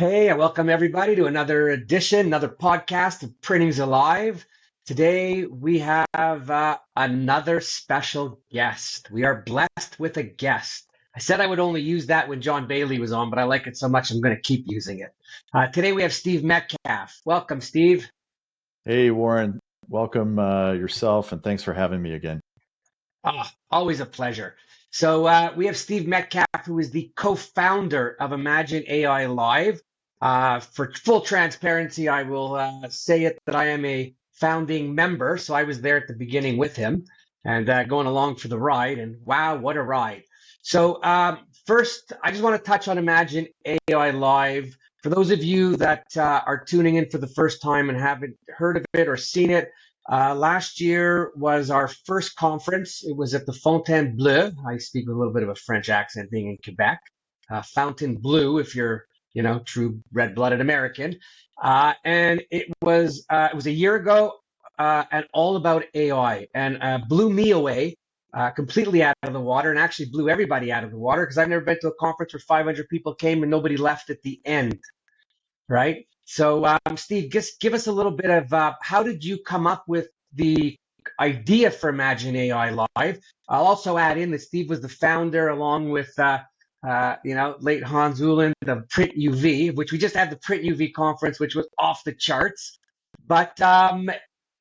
Hey, I welcome everybody to another edition, another podcast of Printing's Alive. Today we have another special guest. We are blessed with a guest. I said I would only use that when John Bailey was on, but I like it so much I'm going to keep using it. Today we have Steve Metcalf. Welcome, Steve. Hey, Warren, welcome yourself, and thanks for having me again. Always a pleasure. So we have Steve Metcalf, who is the co-founder of Imagine AI Live. For full transparency, I will say it that I am a founding member, so I was there at the beginning with him and going along for the ride. And wow, what a ride! So first, I just want to touch on Imagine AI Live. For those of you that are tuning in for the first time and haven't heard of it or seen it, last year was our first conference. It was at the Fontaine Bleu. I speak with a little bit of a French accent being in Quebec. Fountain Bleu, if you're, true red-blooded American. And it was a year ago, and all about AI, and blew me away. Completely out of the water, and actually blew everybody out of the water because I've never been to a conference where 500 people came and nobody left at the end, right? So, Steve, just give us a little bit of how did you come up with the idea for Imagine AI Live? I'll also add in that Steve was the founder, along with late Hans Uland of Print UV, which we just had the Print UV conference, which was off the charts. But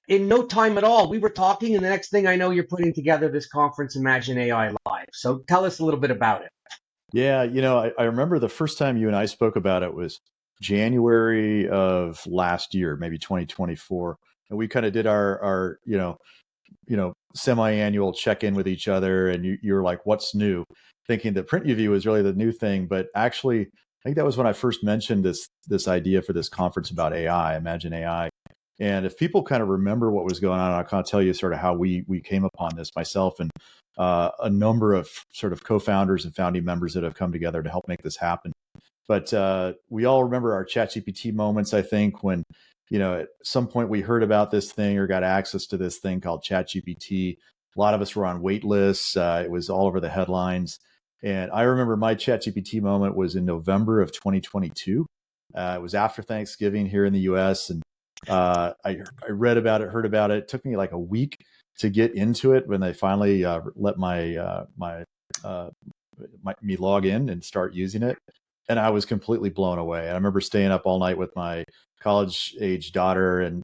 in no time at all, we were talking, and the next thing I know, you're putting together this conference, Imagine AI Live. So tell us a little bit about it. Yeah, I remember the first time you and I spoke about it was January of last year, maybe 2024, and we kind of did our semi-annual check-in with each other, and you were like, "What's new?" Thinking that Print UV was really the new thing, but actually, I think that was when I first mentioned this idea for this conference about AI, Imagine AI. And if people kind of remember what was going on, I'll kind of tell you sort of how we came upon this, myself and a number of sort of co-founders and founding members that have come together to help make this happen. But we all remember our ChatGPT moments, I think, when, at some point we heard about this thing or got access to this thing called ChatGPT. A lot of us were on wait lists. It was all over the headlines. And I remember my ChatGPT moment was in November of 2022. It was after Thanksgiving here in the US. And I read about it, heard about it. It took me like a week to get into it when they finally let me log in and start using it. And I was completely blown away. I remember staying up all night with my college age daughter and,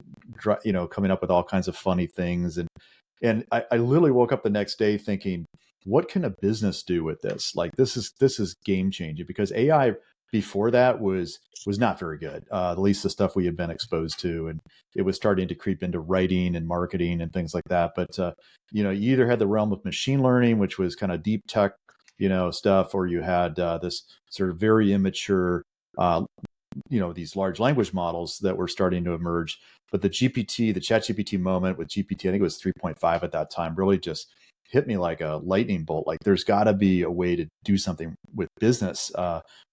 coming up with all kinds of funny things. And I literally woke up the next day thinking, what can a business do with this? Like, this is game changing, because AI before that was not very good, at least the stuff we had been exposed to. And it was starting to creep into writing and marketing and things like that. But, you either had the realm of machine learning, which was kind of deep tech, stuff, or you had this sort of very immature, these large language models that were starting to emerge. But the ChatGPT moment with GPT, I think it was 3.5 at that time, really just hit me like a lightning bolt. Like, there's got to be a way to do something with business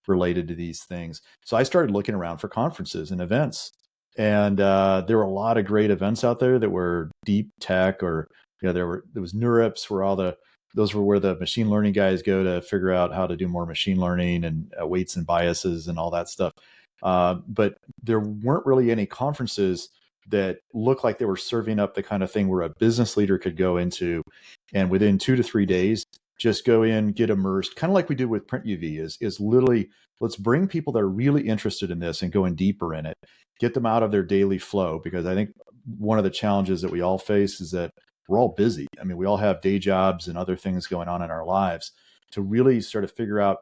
related to these things. So I started looking around for conferences and events, and there were a lot of great events out there that were deep tech, or there was NeurIPS, those were where the machine learning guys go to figure out how to do more machine learning and weights and biases and all that stuff. But there weren't really any conferences that looked like they were serving up the kind of thing where a business leader could go into and within 2 to 3 days just go in, get immersed, kind of like we did with Print UV, is literally, let's bring people that are really interested in this and going deeper in it, get them out of their daily flow. Because I think one of the challenges that we all face is that we're all busy. I mean, we all have day jobs and other things going on in our lives. To really sort of figure out,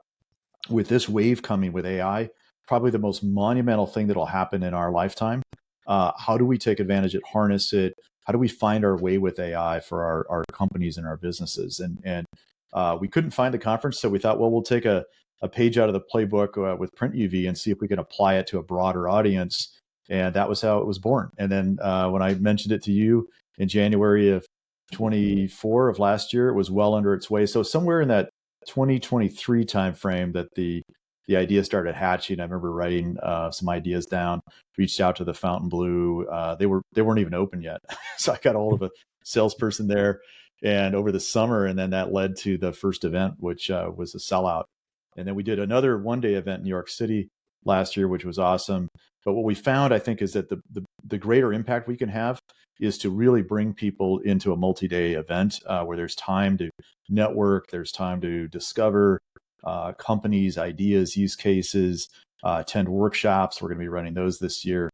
with this wave coming with AI, probably the most monumental thing that'll happen in our lifetime. How do we take advantage of it, harness it? How do we find our way with AI for our companies and our businesses? And we couldn't find the conference, so we thought, well, we'll take a page out of the playbook with Print UV and see if we can apply it to a broader audience. And that was how it was born. And then when I mentioned it to you in January of 24 of last year, it was well under its way. So somewhere in that 2023 timeframe that the idea started hatching. I remember writing some ideas down, reached out to the Fountain Blue. They weren't even open yet. So I got a hold of a salesperson there, and over the summer, and then that led to the first event, which was a sellout. And then we did another one-day event in New York City last year, which was awesome. But what we found, I think, is that the greater impact we can have is to really bring people into a multi-day event where there's time to network, there's time to discover companies, ideas, use cases, attend workshops. We're going to be running those this year.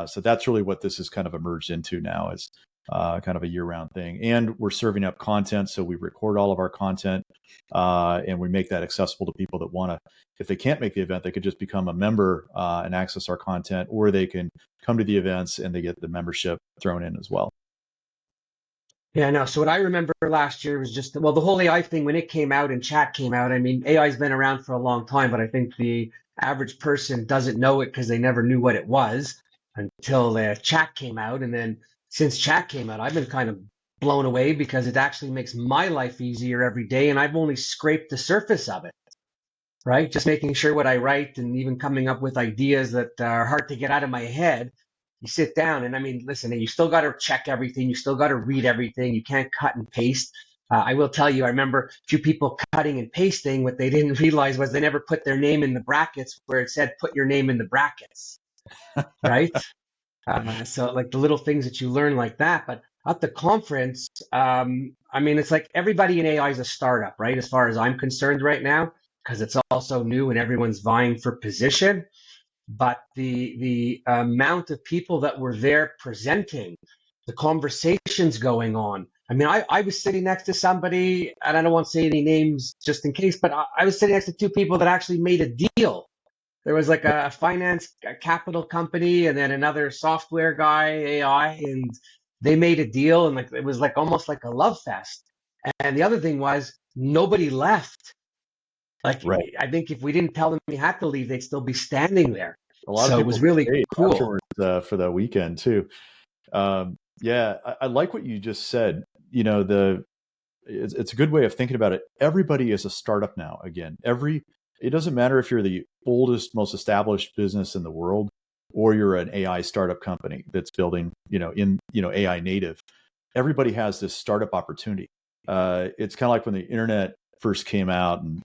So that's really what this has kind of emerged into now, is kind of a year-round thing. And we're serving up content. So we record all of our content and we make that accessible to people that want to, if they can't make the event, they could just become a member and access our content, or they can come to the events and they get the membership thrown in as well. Yeah, no. So what I remember last year was just, well, the whole AI thing when it came out and chat came out. I mean, AI's been around for a long time, but I think the average person doesn't know it because they never knew what it was until chat came out. And then since chat came out, I've been kind of blown away because it actually makes my life easier every day. And I've only scraped the surface of it, right? Just making sure what I write and even coming up with ideas that are hard to get out of my head. You sit down and I mean, listen, you still got to check everything. You still got to read everything. You can't cut and paste. I will tell you, I remember a few people cutting and pasting. What they didn't realize was they never put their name in the brackets where it said, put your name in the brackets, right? So like the little things that you learn like that. But at the conference, I mean, it's like everybody in AI is a startup, right? As far as I'm concerned right now, because it's also new and everyone's vying for position. But the amount of people that were there presenting, the conversations going on. I mean, I was sitting next to somebody, and I don't want to say any names just in case, but I was sitting next to two people that actually made a deal. There was like a capital company and then another software guy, AI, and they made a deal, and like it was like almost like a love fest. And the other thing was nobody left. Like, Right. I think if we didn't tell them we had to leave, they'd still be standing there. A lot of So it people was really stayed cool. afterwards for the weekend too. Yeah, I like what you just said. You know, it's a good way of thinking about it. Everybody is a startup now. Again, it doesn't matter if you're the oldest, most established business in the world, or you're an AI startup company that's building, AI native. Everybody has this startup opportunity. It's kind of like when the internet first came out and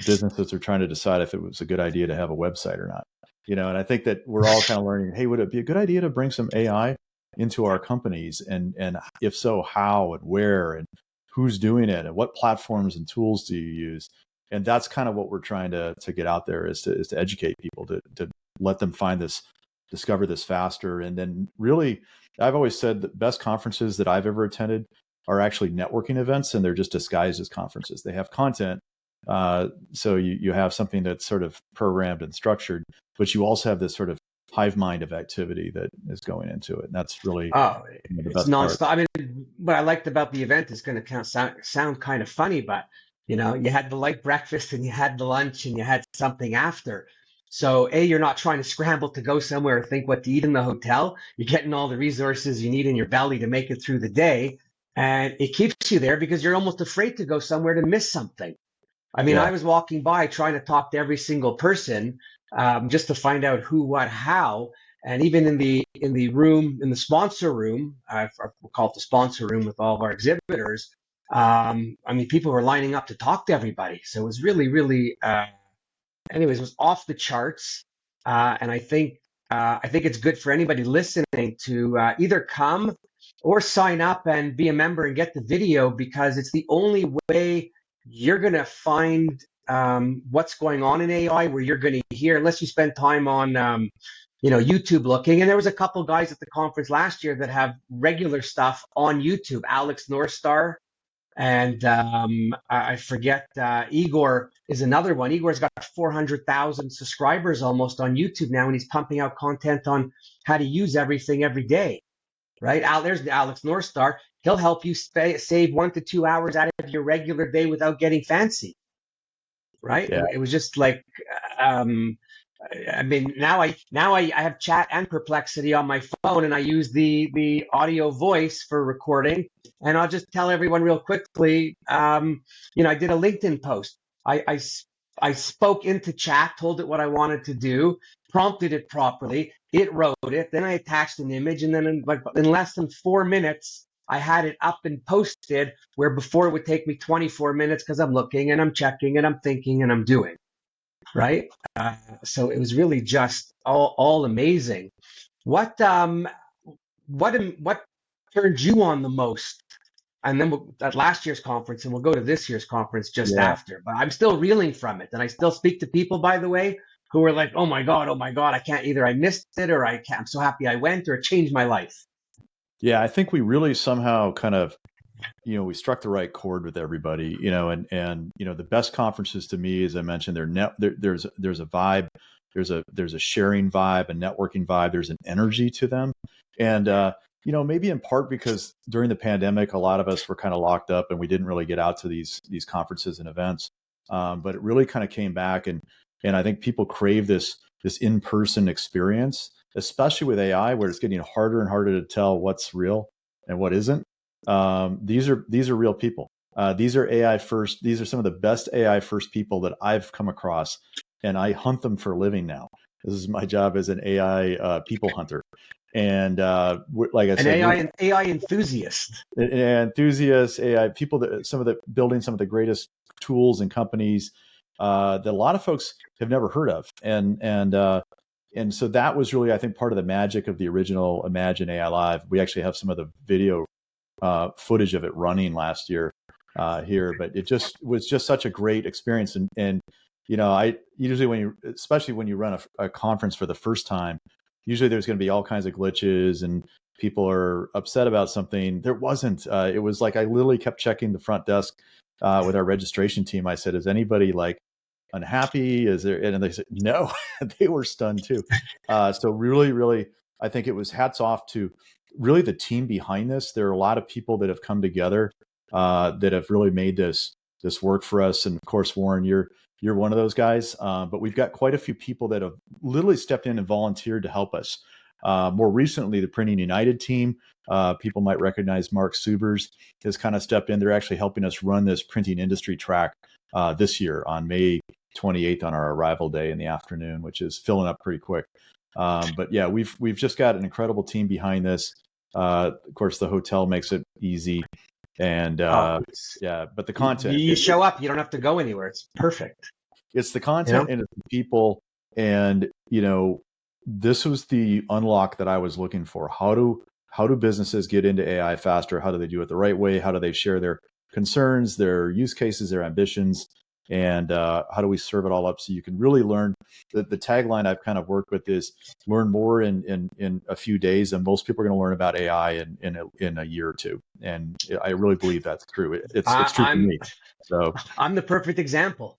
businesses are trying to decide if it was a good idea to have a website or not. And I think that we're all kind of learning, hey, would it be a good idea to bring some AI into our companies? And if so, how and where and who's doing it and what platforms and tools do you use? And that's kind of what we're trying to get out there is to educate people, to let them discover this faster. And then really, I've always said the best conferences that I've ever attended are actually networking events, and they're just disguised as conferences. They have content. So you have something that's sort of programmed and structured, but you also have this sort of hive mind of activity that is going into it. And that's really the best nonstop. part. I mean, what I liked about the event is going to sound kind of funny, but you had the light breakfast and you had the lunch and you had something after. So you're not trying to scramble to go somewhere or think what to eat in the hotel. You're getting all the resources you need in your belly to make it through the day. And it keeps you there because you're almost afraid to go somewhere to miss something. I mean, I was walking by trying to talk to every single person just to find out who, what, how. And even in the room, in the sponsor room, we'll call it the sponsor room with all of our exhibitors. I mean, people were lining up to talk to everybody. So it was really, really, anyways, it was off the charts. And I think it's good for anybody listening to either come or sign up and be a member and get the video, because it's the only way you're going to find what's going on in AI, where you're going to hear, unless you spend time on YouTube looking. And there was a couple guys at the conference last year that have regular stuff on YouTube. Alex Northstar and I forget, Igor is another one. Igor's got 400,000 subscribers almost on YouTube now, and he's pumping out content on how to use everything every day. Right? There's the Alex Northstar. He'll help you save 1 to 2 hours out of your regular day without getting fancy. Right? Yeah. It was just like, I mean, now I have chat and Perplexity on my phone, and I use the audio voice for recording. And I'll just tell everyone real quickly, I did a LinkedIn post. I spoke into chat, told it what I wanted to do, prompted it properly. It wrote it. Then I attached an image, and then in less than 4 minutes, I had it up and posted, where before it would take me 24 minutes because I'm looking and I'm checking and I'm thinking and I'm doing. right? So it was really just all amazing. What what turned you on the most? And then at last year's conference, and we'll go to this year's conference just Yeah. after. But I'm still reeling from it, and I still speak to people, by the way, who are like, oh my god, I can't either. I missed it, or I can't. I'm so happy I went, or it changed my life." Yeah, I think we really somehow kind of, we struck the right chord with everybody, and the best conferences to me, as I mentioned, there's a vibe, there's a sharing vibe, a networking vibe, there's an energy to them. And maybe in part because during the pandemic, a lot of us were kind of locked up and we didn't really get out to these conferences and events. But it really kind of came back, and I think people crave this in-person experience, especially with AI, where it's getting harder and harder to tell what's real and what isn't. These are real people. These are AI first. These are some of the best AI first people that I've come across, and I hunt them for a living now. This is my job as an AI people hunter. And like I An said, we're AI enthusiast. enthusiasts, AI people that building some of the greatest tools and companies that a lot of folks have never heard of, and so that was really, I think, part of the magic of the original Imagine AI Live. We actually have some of the video footage of it running last year here, but it just was just such a great experience. And I usually, especially when you run a conference for the first time, usually there's going to be all kinds of glitches and people are upset about something. There wasn't. It was like I literally kept checking the front desk with our registration team. I said, "Is anybody like unhappy? Is there?" And they said, "No." They were stunned too. So really, really, I think it was hats off to really the team behind this. There are a lot of people that have come together that have really made this work for us. And of course, Warren, you're one of those guys. But we've got quite a few people that have literally stepped in and volunteered to help us. More recently, the Printing United team, people might recognize Mark Subers, has kind of stepped in. They're actually helping us run this printing industry track this year on May 28th on our arrival day in the afternoon, which is filling up pretty quick. But yeah, we've just got an incredible team behind this. Of course, the hotel makes it easy, and yeah, but the content, You show up, you don't have to go anywhere. It's perfect. it's the You content know? and it's the people, and this was the unlock that I was looking for. How do businesses get into AI faster? How do they do it the right way? How do they share their concerns, their use cases, their ambitions? And how do we serve it all up so you can really learn? The tagline I've kind of worked with is learn more in a few days, and most people are going to learn about AI in a year or two. And I really believe that's true. It's true for I'm me. So I'm the perfect example,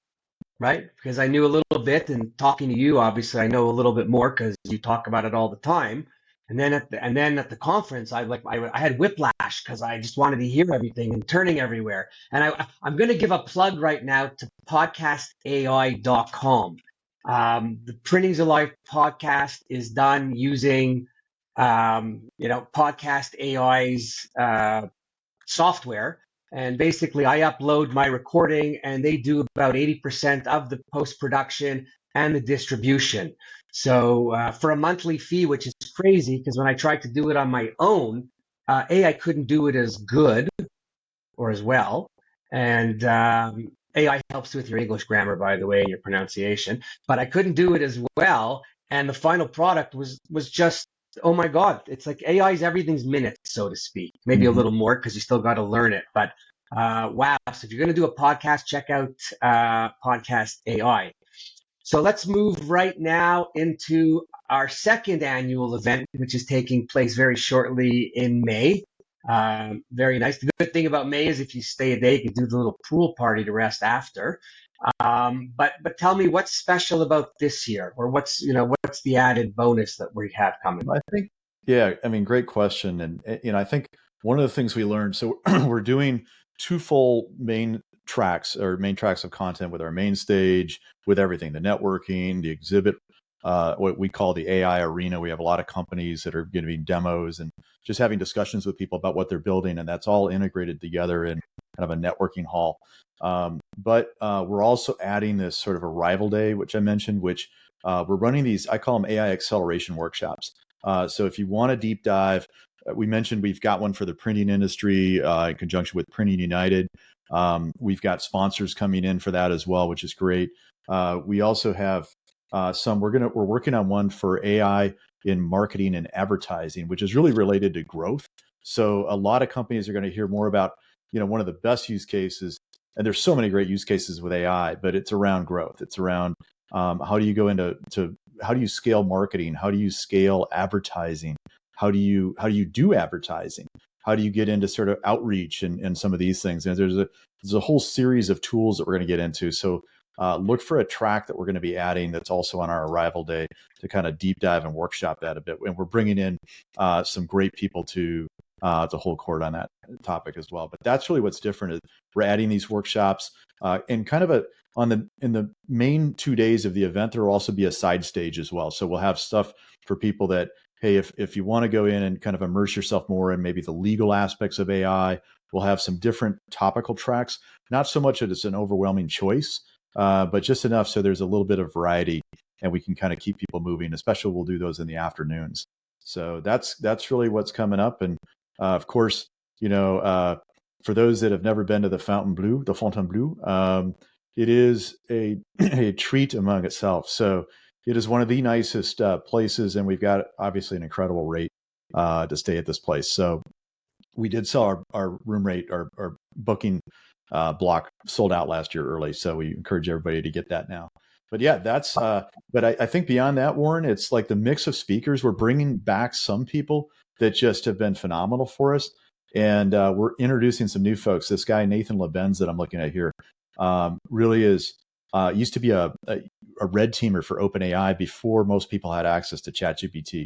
right? Because I knew a little bit, and talking to you, obviously, I know a little bit more because you talk about it all the time. And then at the conference, I had whiplash because I just wanted to hear everything and turning everywhere. And I'm going to give a plug right now to podcastai.com. The Printing's Alive podcast is done using Podcast AI's software. And basically, I upload my recording, and they do about 80% of the post production and the distribution. So for a monthly fee, which is crazy, because when I tried to do it on my own, I couldn't do it as good or as well. And AI helps with your English grammar, by the way, and your pronunciation. But I couldn't do it as well. And the final product was just, oh my God, it's like AI is everything's minutes, so to speak. Maybe a mhm. little more because you still got to learn it. But wow, so if you're going to do a podcast, check out Podcast AI. So let's move right now into our second annual event, which is taking place very shortly in May. Very nice. The good thing about May is if you stay a day, you can do the little pool party to rest after. But tell me what's special about this year, or what's the added bonus that we have coming? I think, yeah, I mean, great question. And, I think one of the things we learned, so we're doing two full main tracks of content with our main stage, with everything, the networking, the exhibit, what we call the AI arena. We have a lot of companies that are going to be demos and just having discussions with people about what they're building. And that's all integrated together in kind of a networking hall. But we're also adding this sort of arrival day, which I mentioned, which we're running these, I call them AI acceleration workshops. So if you want a deep dive, we mentioned we've got one for the printing industry in conjunction with Printing United. We've got sponsors coming in for that as well, which is great. We also have some. We're working on one for AI in marketing and advertising, which is really related to growth. So a lot of companies are going to hear more about, one of the best use cases, and there's so many great use cases with AI, but it's around growth. It's around how do you go into how do you scale marketing? How do you scale advertising? How do you do advertising? How do you get into sort of outreach and some of these things? And there's a whole series of tools that we're going to get into. So look for a track that we're going to be adding that's also on our arrival day to kind of deep dive and workshop that a bit. And we're bringing in some great people to hold court on that topic as well. But that's really what's different is we're adding these workshops and kind of in the main 2 days of the event, there will also be a side stage as well. So we'll have stuff for people that, hey, if you want to go in and kind of immerse yourself more in maybe the legal aspects of AI, we'll have some different topical tracks. Not so much that it's an overwhelming choice, but just enough so there's a little bit of variety and we can kind of keep people moving. Especially we'll do those in the afternoons. So that's really what's coming up. And of course, for those that have never been to the Fontainebleau, it is a treat among itself. So it is one of the nicest places, and we've got obviously an incredible rate to stay at this place. So we did sell our room rate, our booking block sold out last year early. So we encourage everybody to get that now. But yeah, that's, but I think beyond that, Warren, it's like the mix of speakers. We're bringing back some people that just have been phenomenal for us. And we're introducing some new folks. This guy, Nathan Lebenz, that I'm looking at here, really is, used to be a red teamer for OpenAI before most people had access to ChatGPT,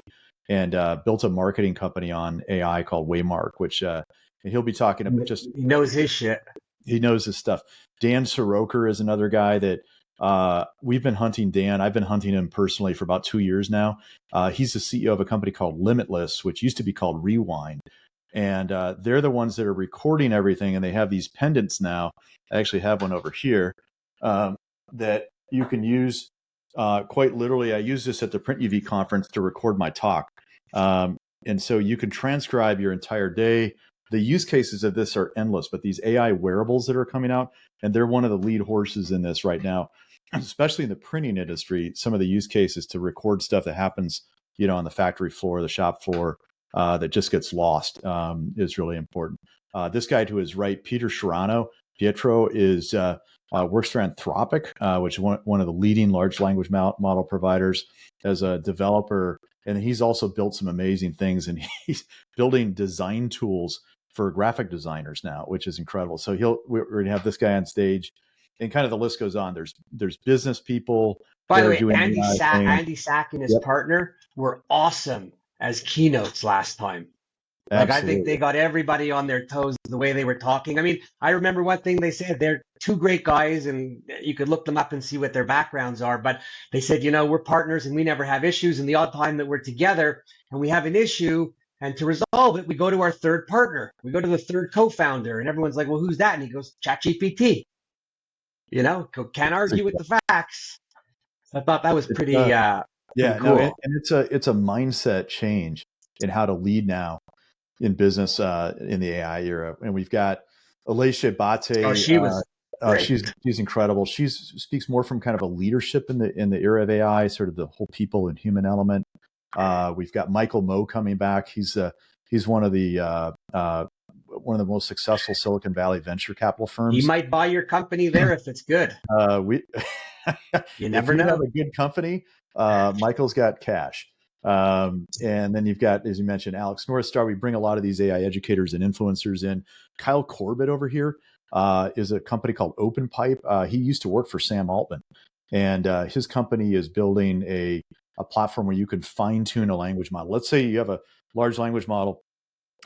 and built a marketing company on AI called Waymark, which and he'll be talking about just, He knows his shit. he knows his stuff. Dan Soroker is another guy that we've been hunting. Dan, I've been hunting him personally for about 2 years now. He's the CEO of a company called Limitless, which used to be called Rewind. And they're the ones that are recording everything. And they have these pendants now. I actually have one over here that you can use quite literally. I used this at the Print UV conference to record my talk. And so you can transcribe your entire day. The use cases of this are endless, but these AI wearables that are coming out, and they're one of the lead horses in this right now, especially in the printing industry. Some of the use cases to record stuff that happens, on the factory floor, the shop floor, that just gets lost is really important. This guy to his right, Pietro, is works for Anthropic, which is one of the leading large language model providers, as a developer. And he's also built some amazing things, and he's building design tools for graphic designers now, which is incredible. So we're going to have this guy on stage, and kind of the list goes on. There's business people. By the way, doing Andy Sack and his partner were awesome as keynotes last time. Like, absolutely. I think they got everybody on their toes the way they were talking. I mean, I remember one thing they said. They're two great guys, and you could look them up and see what their backgrounds are. But they said, we're partners and we never have issues. And the odd time that we're together and we have an issue, and to resolve it, we go to our third partner. We go to the third co-founder, and everyone's like, well, who's that? And he goes, ChatGPT. Can't argue with the facts. So I thought that was pretty cool. And it's a mindset change in how to lead now in business in the AI era. And we've got Alicia Bate. Oh, she was she's incredible. She speaks more from kind of a leadership in the era of AI, sort of the whole people and human element. We've got Michael Moe coming back. He's one of the most successful Silicon Valley venture capital firms. He might buy your company there if it's good. You never know. If you have a good company, Michael's got cash. And then you've got, as you mentioned, Alex Northstar. We bring a lot of these AI educators and influencers in. Kyle Corbett over here is a company called OpenPipe. He used to work for Sam Altman, and his company is building a platform where you can fine tune a language model. Let's say you have a large language model,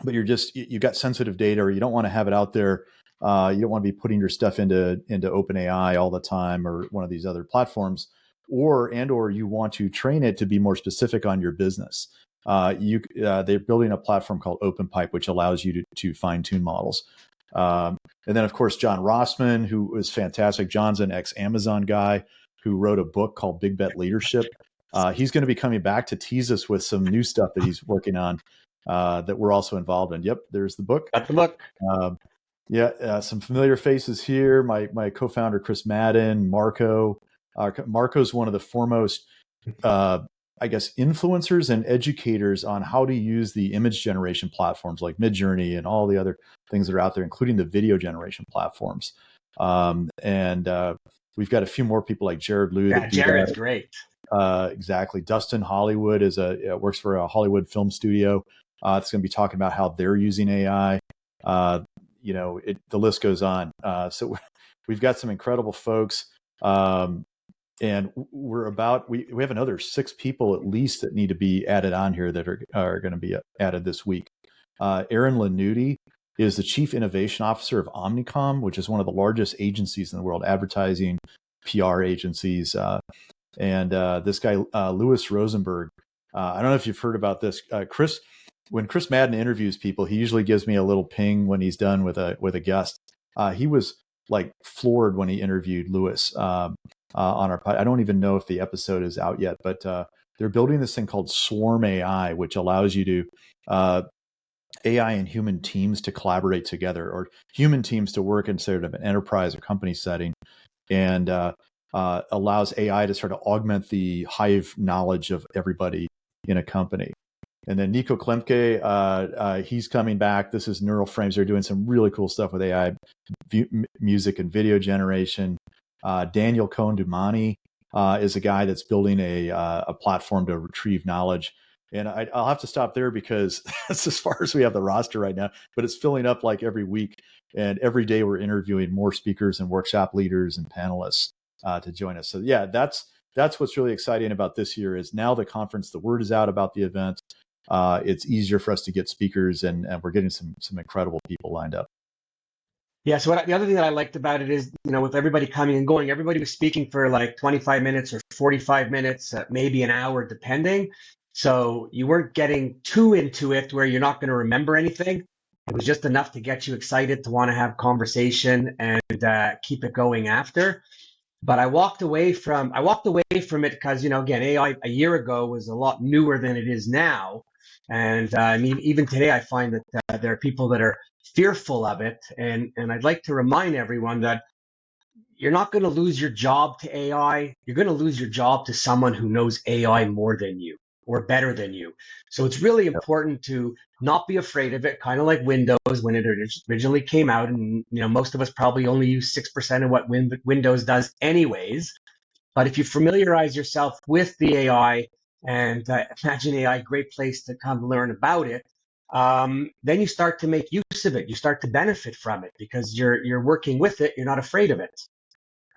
but you've got sensitive data, or you don't want to have it out there. You don't want to be putting your stuff into OpenAI all the time, or one of these other platforms. Or you want to train it to be more specific on your business. They're building a platform called OpenPipe, which allows you to fine tune models. And then, of course, John Rossman, who is fantastic. John's an ex-Amazon guy who wrote a book called Big Bet Leadership. He's going to be coming back to tease us with some new stuff that he's working on that we're also involved in. Yep, there's the book. Got the book. Some familiar faces here. My co-founder, Chris Madden, Marco. Marco's one of the foremost, I guess, influencers and educators on how to use the image generation platforms like Midjourney and all the other things that are out there, including the video generation platforms. And we've got a few more people like Jared Liu Yeah, that do Jared's that. great. Exactly. Dustin Hollywood works for a Hollywood film studio. It's going to be talking about how they're using AI. The list goes on. So we've got some incredible folks. And we have another 6 people at least that need to be added on here that are going to be added this week. Aaron Lanuti is the Chief Innovation Officer of Omnicom, which is one of the largest agencies in the world, advertising, PR agencies. And this guy, Louis Rosenberg, I don't know if you've heard about this. When Chris Madden interviews people, he usually gives me a little ping when he's done with a guest. He was like floored when he interviewed Louis on our pod. I don't even know if the episode is out yet, but they're building this thing called Swarm AI, which allows you to AI and human teams to collaborate together, or human teams to work in sort of an enterprise or company setting, and allows AI to sort of augment the hive knowledge of everybody in a company. And then Nico Klemke, he's coming back. This is Neural Frames. They're doing some really cool stuff with AI, music and video generation. Daniel Cohn-Dumani is a guy that's building a platform to retrieve knowledge. And I'll have to stop there because that's as far as we have the roster right now, but it's filling up like every week. And every day we're interviewing more speakers and workshop leaders and panelists to join us. So yeah, that's what's really exciting about this year is now the conference, the word is out about the event. It's easier for us to get speakers, and we're getting some incredible people lined up. Yeah, so the other thing that I liked about it is, with everybody coming and going, everybody was speaking for like 25 minutes or 45 minutes, maybe an hour, depending. So you weren't getting too into it where you're not going to remember anything. It was just enough to get you excited to want to have conversation and keep it going after. But I walked away from it because, again, AI a year ago was a lot newer than it is now. And I mean, even today, I find that there are people that are fearful of it. And I'd like to remind everyone that you're not going to lose your job to AI. You're going to lose your job to someone who knows AI more than you or better than you. So it's really important to not be afraid of it, kind of like Windows when it originally came out. And, most of us probably only use 6% of what Windows does anyways. But if you familiarize yourself with the AI and Imagine AI, great place to come learn about it, then you start to make use of it. You start to benefit from it because you're working with it. You're not afraid of it,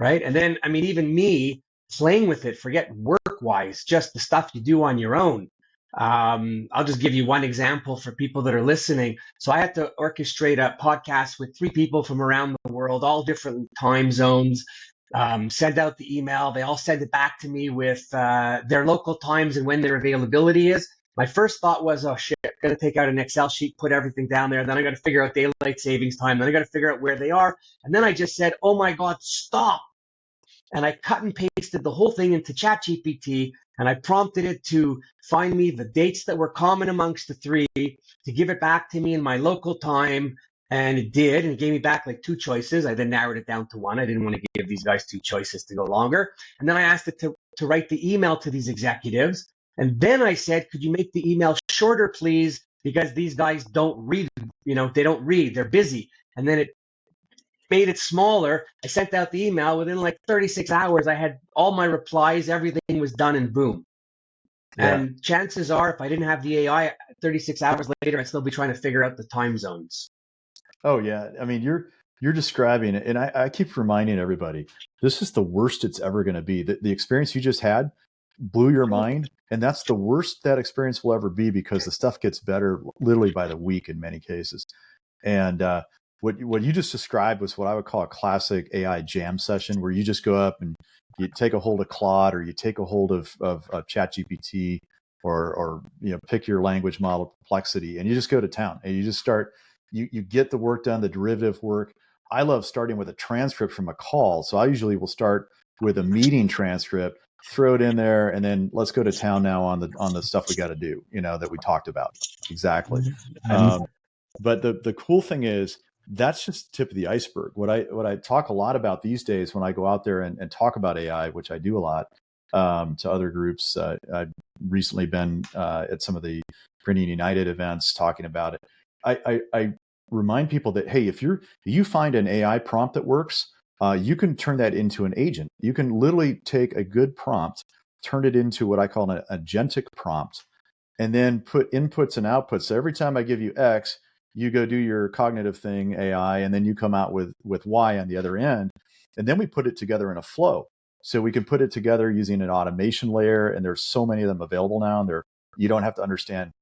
right? And then, I mean, even me playing with it, forget work-wise, just the stuff you do on your own. I'll just give you one example for people that are listening. So I had to orchestrate a podcast with 3 people from around the world, all different time zones. Send out the email. They all send it back to me with their local times and when their availability is. My first thought was, oh shit, I'm going to take out an Excel sheet, put everything down there. Then I got to figure out daylight savings time. Then I got to figure out where they are. And then I just said, oh my God, stop. And I cut and pasted the whole thing into ChatGPT, and I prompted it to find me the dates that were common amongst the 3, to give it back to me in my local time. And it did, and it gave me back like 2 choices. I then narrowed it down to 1. I didn't want to give these guys 2 choices to go longer. And then I asked it to write the email to these executives. And then I said, could you make the email shorter, please? Because these guys don't read, they don't read, they're busy. And then it made it smaller. I sent out the email. Within like 36 hours, I had all my replies. Everything was done, and boom. Yeah. And chances are, if I didn't have the AI, 36 hours later, I'd still be trying to figure out the time zones. Oh yeah, I mean you're describing it, and I keep reminding everybody, this is the worst it's ever going to be. The experience you just had blew your mind, and that's the worst that experience will ever be because the stuff gets better literally by the week in many cases. And what you just described was what I would call a classic AI jam session, where you just go up and you take a hold of Claude, or you take a hold of ChatGPT, or pick your language model, Perplexity, and you just go to town and you just start. You get the work done, the derivative work. I love starting with a transcript from a call, so I usually will start with a meeting transcript, throw it in there, and then let's go to town now on the stuff we got to do, that we talked about. Exactly. But the cool thing is, that's just the tip of the iceberg. What I talk a lot about these days when I go out there and talk about AI, which I do a lot, to other groups. I've recently been at some of the Printing United events talking about it. I remind people that, hey, if you find an AI prompt that works, you can turn that into an agent. You can literally take a good prompt, turn it into what I call an agentic prompt, and then put inputs and outputs. So every time I give you X, you go do your cognitive thing, AI, and then you come out with Y on the other end. And then we put it together in a flow. So we can put it together using an automation layer, and there's so many of them available now. And you don't have to understand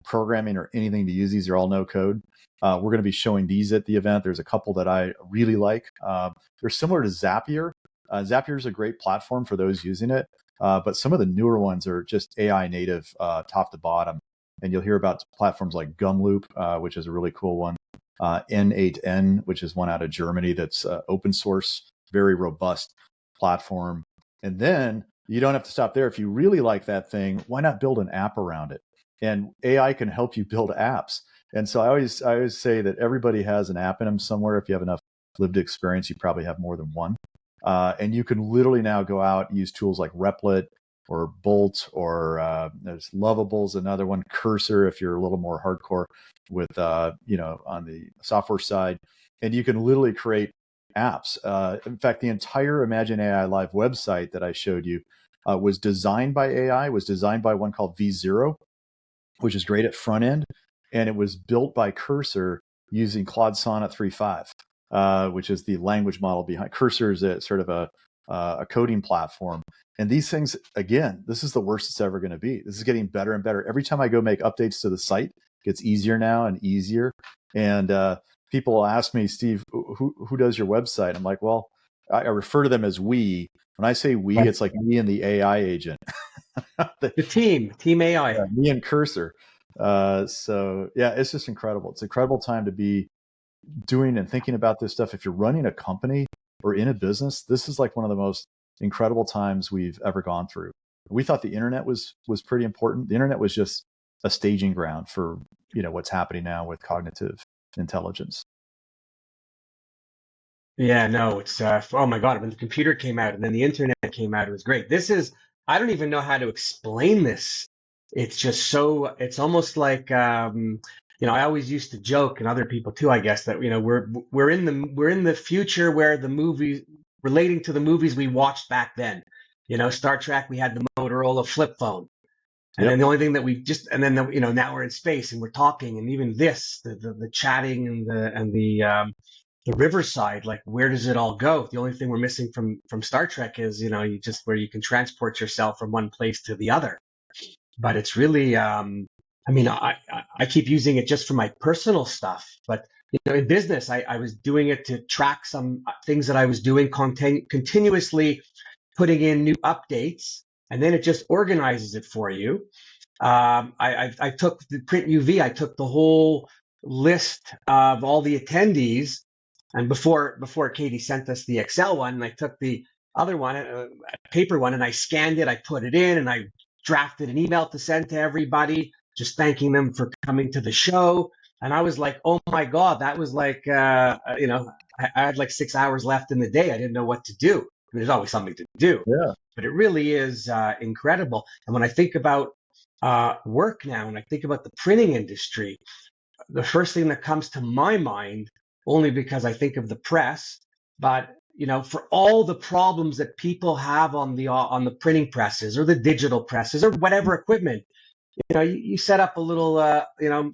programming or anything to use these. They're all no code. We're going to be showing these at the event. There's a couple that I really like. They're similar to Zapier. Zapier is a great platform for those using it. But some of the newer ones are just AI native, top to bottom. And you'll hear about platforms like Gumloop, which is a really cool one. N8N, which is one out of Germany that's open source, very robust platform. And then you don't have to stop there. If you really like that thing, why not build an app around it? And AI can help you build apps. And so I always say that everybody has an app in them somewhere. If you have enough lived experience, you probably have more than one. And you can literally now go out and use tools like Replit or Bolt, or there's Lovable's another one, Cursor if you're a little more hardcore with on the software side, and you can literally create apps. In fact, the entire Imagine AI Live website that I showed you was designed by AI, was designed by one called V0, which is great at front end, and it was built by Cursor using Claude Sonnet 3.5, which is the language model behind. Cursor is a sort of a coding platform. And these things, again, this is the worst it's ever going to be. This is getting better and better. Every time I go make updates to the site, it gets easier now and easier. And people will ask me, Steve, who does your website? I'm like, well, I refer to them as we. When I say we, it's like me and the AI agent. The team AI. Yeah, me and Cursor. So yeah, it's just incredible. It's an incredible time to be doing and thinking about this stuff. If you're running a company or in a business, this is like one of the most incredible times we've ever gone through. We thought the internet was pretty important. The internet was just a staging ground for what's happening now with cognitive intelligence. Yeah, no, it's oh my God, when the computer came out and then the internet came out, it was great. I don't even know how to explain this. It's just it's almost like I always used to joke, and other people too, I guess, that we're in the future where the movies relating to the movies we watched back then. Star Trek, we had the Motorola flip phone. And then the only thing that now we're in space and we're talking, and even the chatting and the riverside, like where does it all go? The only thing we're missing from Star Trek is where you can transport yourself from one place to the other. But it's really I keep using it just for my personal stuff, but in business I was doing it to track some things that I was doing, continuously putting in new updates, and then it just organizes it for you. I took the Print UV. I took the whole list of all the attendees, and before Katie sent us the Excel one, and I took the other one, a paper one, and I scanned it. I put it in, and I drafted an email to send to everybody, just thanking them for coming to the show. And I was like, oh my God, that was like, I had like 6 hours left in the day. I didn't know what to do. I mean, there's always something to do, Yeah, but it really is incredible. And when I think about work now, and I think about the printing industry, the first thing that comes to my mind, only because I think of the press, but for all the problems that people have on the printing presses or the digital presses or whatever equipment, you set up a little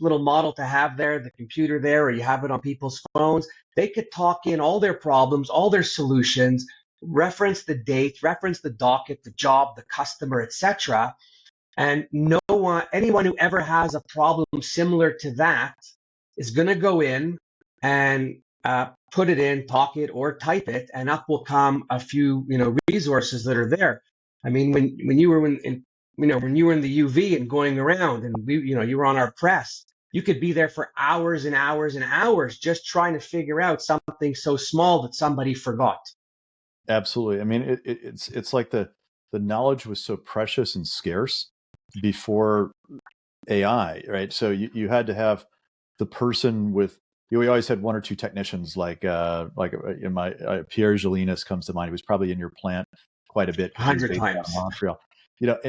little model to have there, the computer there, or you have it on people's phones. They could talk in all their problems, all their solutions, reference the date, reference the docket, the job, the customer, etc. And anyone who ever has a problem similar to that is going to go in and put it in, talk it, or type it, and up will come a few, resources that are there. I mean, when you were when you were in the UV and going around, and you were on our press, you could be there for hours and hours and hours just trying to figure out something so small that somebody forgot. absolutely. I mean, it's like the knowledge was so precious and scarce before AI, right? So you had to have the person with we always had one or two technicians like in my Pierre Gelinas comes to mind. He was probably in your plant quite a bit because he was 100 based out of times. Montreal.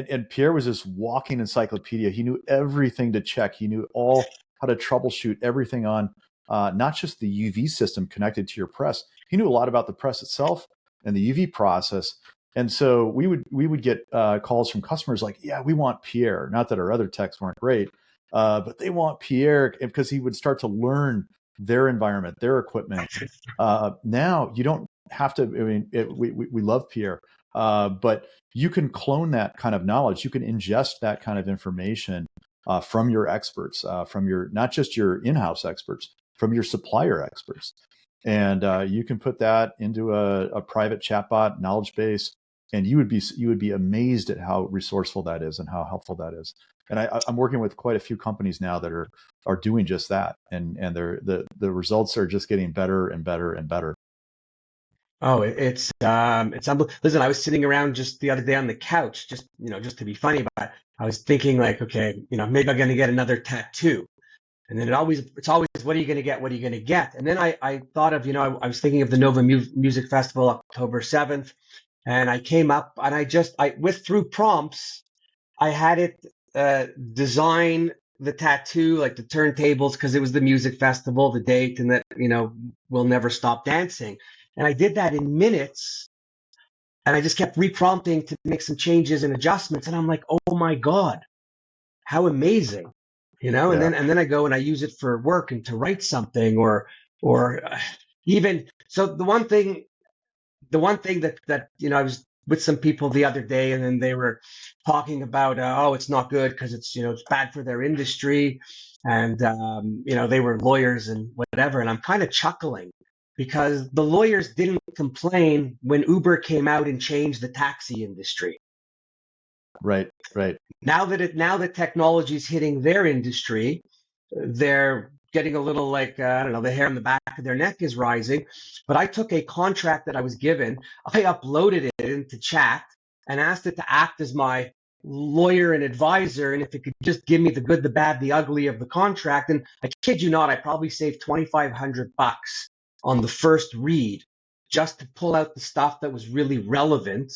And Pierre was this walking encyclopedia. He knew everything to check. He knew all how to troubleshoot everything on not just the UV system connected to your press. He knew a lot about the press itself and the UV process. And so we would get calls from customers like, yeah, we want Pierre. Not that our other techs weren't great, but they want Pierre because he would start to learn their environment, their equipment. Now you don't have to. I mean, we love Pierre, but you can clone that kind of knowledge. You can ingest that kind of information from your experts, from your not just your in-house experts, from your supplier experts, and you can put that into a private chatbot knowledge base, and you would be amazed at how resourceful that is and how helpful that is. And I'm working with quite a few companies now that are doing just that, and the results are just getting better and better and better. Oh, it's unbelievable. Listen, I was sitting around just the other day on the couch, just just to be funny, but I was thinking like, okay, maybe I'm going to get another tattoo. And then it's always, what are you going to get? What are you going to get? And then I thought of, I was thinking of the Nova Music Festival, October 7th, and I came up and with through prompts, I had it design the tattoo, like the turntables, because it was the music festival, the date, and that, we'll never stop dancing. And I did that in minutes, and I just kept reprompting to make some changes and adjustments. And I'm like, oh my God, how amazing, and Yeah, then I go and I use it for work and to write something or even so the one thing that I was with some people the other day, and then they were talking about oh, it's not good because it's bad for their industry, and they were lawyers and whatever, and I'm kind of chuckling because the lawyers didn't complain when Uber came out and changed the taxi industry. right, right. Now that technology is hitting their industry, they're getting a little like I don't know, the hair on the back of their neck is rising. But I took a contract that I was given, I uploaded it into chat and asked it to act as my lawyer and advisor, and if it could just give me the good, the bad, the ugly of the contract. And I kid you not, I probably saved $2,500 on the first read just to pull out the stuff that was really relevant,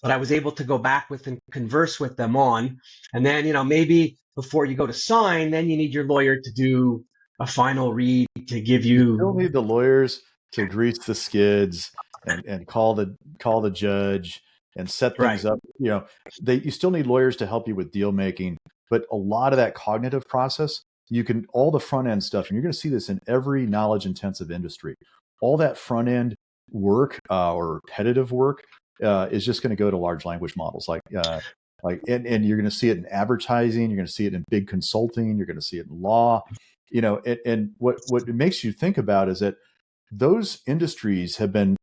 but I was able to go back with and converse with them on. And then, maybe before you go to sign, then you need your lawyer to do a final read to give You still you. need the lawyers to grease the skids and call the judge and set things Right. up. You still need lawyers to help you with deal making, but a lot of that cognitive process, you can all the front end stuff, and you're going to see this in every knowledge intensive industry. All that front end work or repetitive work is just going to go to large language models and you're going to see it in advertising, you're going to see it in big consulting, you're going to see it in law, and what it makes you think about is that those industries have been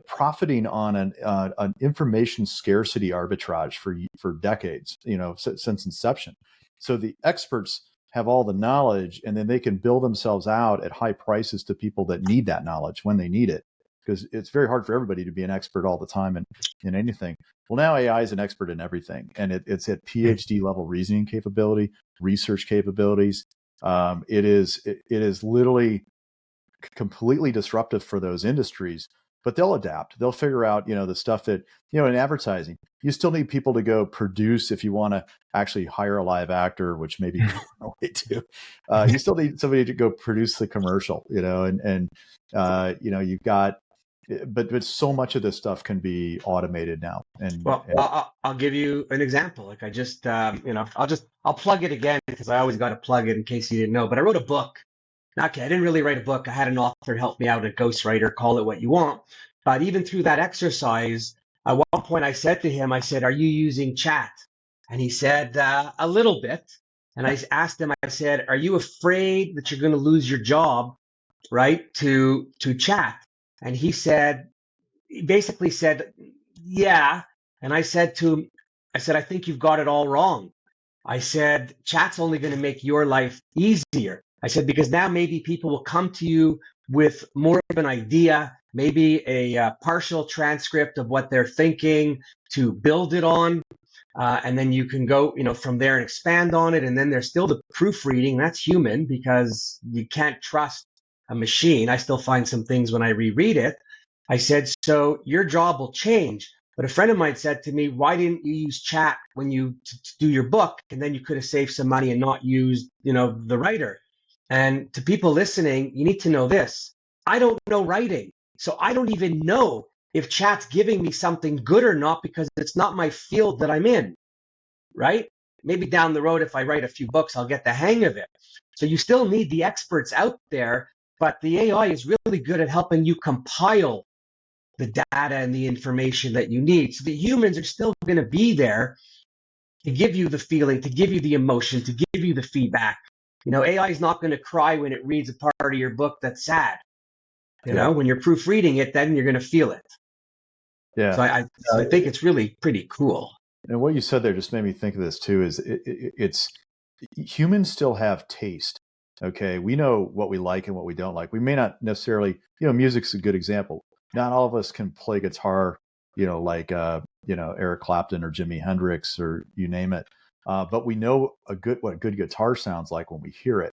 profiting on an information scarcity arbitrage for decades, since inception. So the experts have all the knowledge, and then they can bill themselves out at high prices to people that need that knowledge when they need it, because it's very hard for everybody to be an expert all the time in anything. Well, now AI is an expert in everything, and it's at PhD level reasoning capability, research capabilities. It is literally completely disruptive for those industries, but they'll adapt. They'll figure out, the stuff that, in advertising, you still need people to go produce if you want to actually hire a live actor, which maybe way too. You still need somebody to go produce the commercial, you've got, but so much of this stuff can be automated now. Well, I'll give you an example. Like I just, I'll plug it again because I always got to plug it in case you didn't know. But I wrote a book. Okay, I didn't really write a book. I had an author help me out, a ghostwriter, call it what you want. But even through that exercise, at one point I said to him, I said, "Are you using chat?" And he said, "A little bit." And I asked him, I said, "Are you afraid that you're going to lose your job, right, to chat?" And he basically said, "Yeah." And I said to him, I said, "I think you've got it all wrong." I said, chat's only going to make your life easier. I said, because now maybe people will come to you with more of an idea, maybe a partial transcript of what they're thinking to build it on. and then you can go, from there and expand on it. And then there's still the proofreading. That's human because you can't trust a machine. I still find some things when I reread it. I said, so your job will change. But a friend of mine said to me, why didn't you use chat when you do your book? And then you could have saved some money and not used, the writer. And to people listening, you need to know this. I don't know writing. So I don't even know if chat's giving me something good or not because it's not my field that I'm in, right? Maybe down the road, if I write a few books, I'll get the hang of it. So you still need the experts out there, but the AI is really good at helping you compile the data and the information that you need. So the humans are still going to be there to give you the feeling, to give you the emotion, to give you the feedback. AI is not going to cry when it reads a part of your book that's sad. Yeah. When you're proofreading it, then you're going to feel it. Yeah. So I think it's really pretty cool. And what you said there just made me think of this too, is it's humans still have taste. Okay. We know what we like and what we don't like. We may not necessarily, music's a good example. Not all of us can play guitar, like, Eric Clapton or Jimi Hendrix or you name it. But we know what good guitar sounds like when we hear it.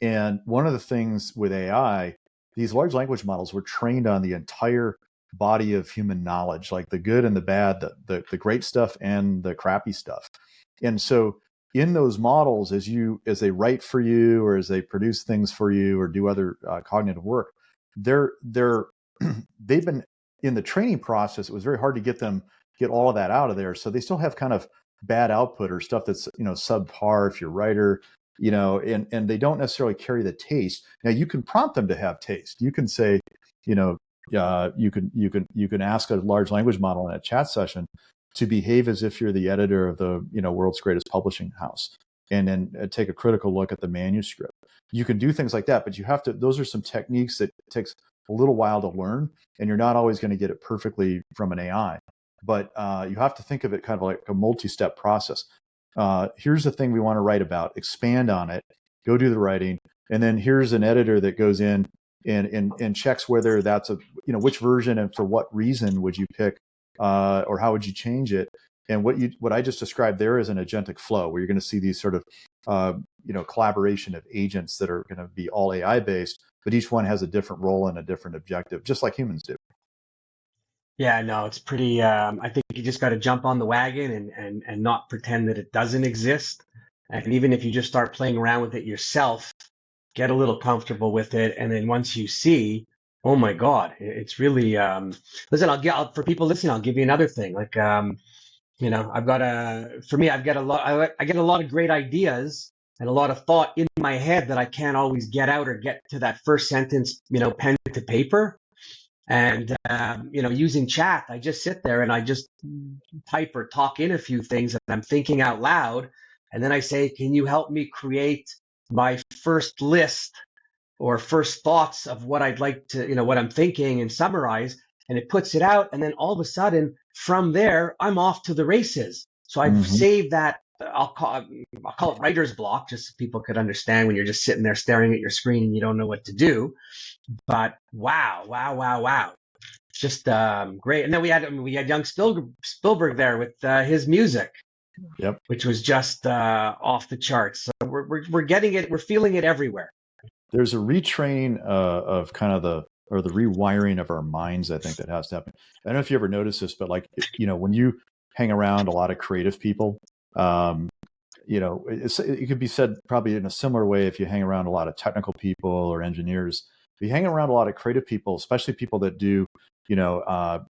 And one of the things with AI, these large language models were trained on the entire body of human knowledge, like the good and the bad, the great stuff and the crappy stuff. And so in those models, as they write for you or as they produce things for you or do other cognitive work, they've been in the training process. It was very hard to get all of that out of there. So they still have kind of bad output or stuff that's, subpar if you're a writer, and they don't necessarily carry the taste. Now you can prompt them to have taste. You can say, you can ask a large language model in a chat session to behave as if you're the editor of the world's greatest publishing house, and then take a critical look at the manuscript. You can do things like that, but you have to. Those are some techniques that takes a little while to learn, and you're not always going to get it perfectly from an AI. But you have to think of it kind of like a multi-step process. Here's the thing we want to write about. Expand on it. Go do the writing, and then here's an editor that goes in and checks whether that's which version and for what reason would you pick, or how would you change it. And what I just described there is an agentic flow where you're going to see these sort of collaboration of agents that are going to be all AI based, but each one has a different role and a different objective, just like humans do. Yeah, no, it's pretty. I think you just got to jump on the wagon and not pretend that it doesn't exist. And even if you just start playing around with it yourself, get a little comfortable with it, and then once you see, oh my God, it's really. Listen, for people listening, I'll give you another thing. Like, for me, I've got a lot. I get a lot of great ideas and a lot of thought in my head that I can't always get out or get to that first sentence, pen to paper. And, using chat, I just sit there and I just type or talk in a few things that I'm thinking out loud. And then I say, can you help me create my first list or first thoughts of what I'd like to, what I'm thinking and summarize? And it puts it out. And then all of a sudden from there, I'm off to the races. So I've saved that. I'll call it writer's block, just so people could understand when you're just sitting there staring at your screen and you don't know what to do. But wow. Just great. And then we had young Spielberg there with his music, Yep. which was just off the charts. So we're getting it. We're feeling it everywhere. There's a retraining of kind of the rewiring of our minds, I think, that has to happen. I don't know if you ever noticed this, but like, when you hang around a lot of creative people, it could be said probably in a similar way if you hang around a lot of technical people or engineers. If you hang around a lot of creative people, especially people that do,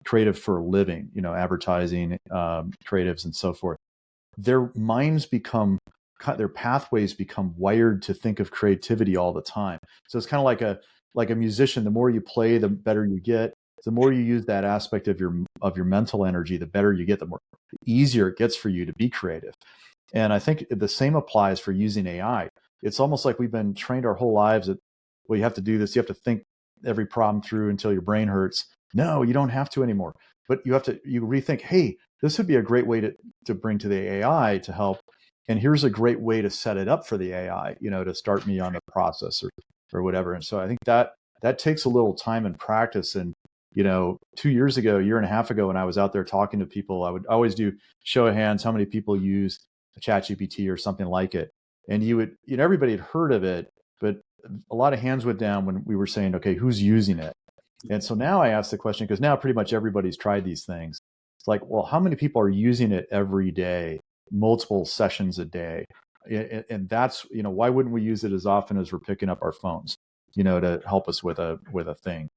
creative for a living, advertising, creatives and so forth, their minds their pathways become wired to think of creativity all the time. So it's kind of like a musician. The more you play, the better you get. The more you use that aspect of your mental energy, the better you get, the easier it gets for you to be creative. And I think the same applies for using AI. It's almost like we've been trained our whole lives that, well, you have to do this. You have to think every problem through until your brain hurts. No, you don't have to anymore. But you rethink, hey, this would be a great way to bring to the AI to help. And here's a great way to set it up for the AI, to start me on the process or whatever. And so I think that takes a little time and practice. And 2 years ago, a year and a half ago, when I was out there talking to people, I would always do show of hands, how many people use ChatGPT or something like it. And everybody had heard of it, but a lot of hands went down when we were saying, okay, who's using it? And so now I ask the question, because now pretty much everybody's tried these things. It's like, well, how many people are using it every day, multiple sessions a day? And that's, why wouldn't we use it as often as we're picking up our phones, to help us with a thing,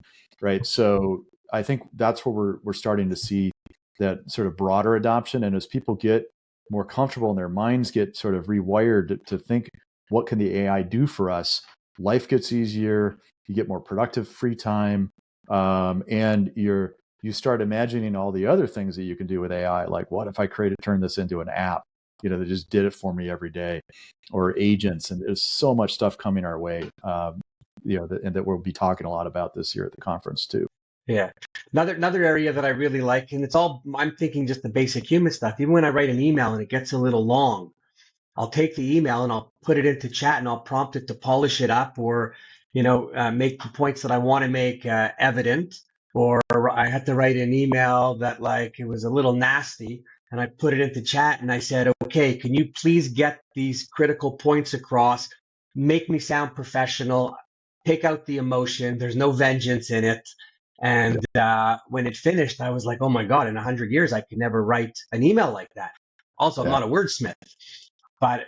right? So I think that's where we're starting to see that sort of broader adoption. And as people get more comfortable and their minds get sort of rewired to think, what can the AI do for us? Life gets easier. You get more productive free time, and you start imagining all the other things that you can do with AI. Like, what if I turn this into an app, that just did it for me every day, or agents? And there's so much stuff coming our way, and that we'll be talking a lot about this year at the conference too. Yeah. Another area that I really like, and I'm thinking just the basic human stuff. Even when I write an email and it gets a little long, I'll take the email and I'll put it into chat and I'll prompt it to polish it up, or, make the points that I want to make evident. Or I had to write an email that it was a little nasty, and I put it into chat and I said, okay, can you please get these critical points across? Make me sound professional. Take out the emotion. There's no vengeance in it. And when it finished, I was like, oh my God, in 100 years, I could never write an email like that. Also, I'm not a wordsmith, but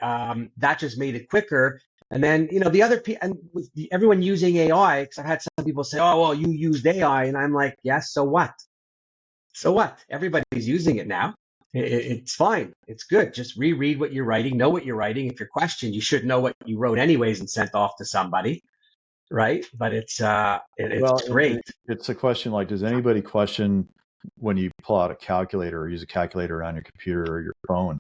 that just made it quicker. And then, the other and with everyone using AI, because I've had some people say, oh, well, you used AI. And I'm like, yes, so what? So what? Everybody's using it now. It's fine. It's good. Just reread what you're writing, know what you're writing. If you're questioned, you should know what you wrote anyways and sent off to somebody. Right. But it's great. It's a question like, does anybody question when you pull out a calculator or use a calculator on your computer or your phone?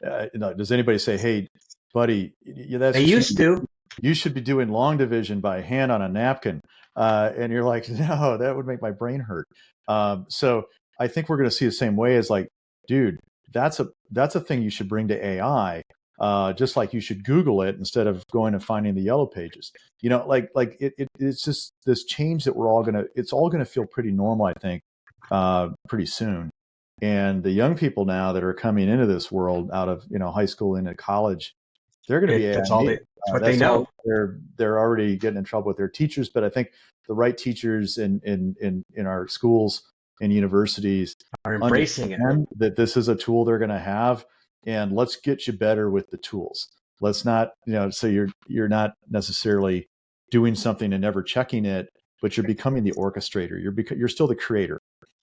Does anybody say, hey, buddy, They used to. You should be doing long division by hand on a napkin. And you're like, no, that would make my brain hurt. So I think we're going to see the same way as like, dude, that's a thing you should bring to AI. Just like you should Google it instead of going and finding the yellow pages. It's just this change that it's all gonna feel pretty normal, I think, pretty soon. And the young people now that are coming into this world out of high school into college, they're going to be AI. That's what they know. They're already getting in trouble with their teachers, but I think the right teachers in our schools and universities are embracing it. That this is a tool they're going to have, and let's get you better with the tools. Let's not, so you're not necessarily doing something and never checking it, but you're becoming the orchestrator. You're still the creator,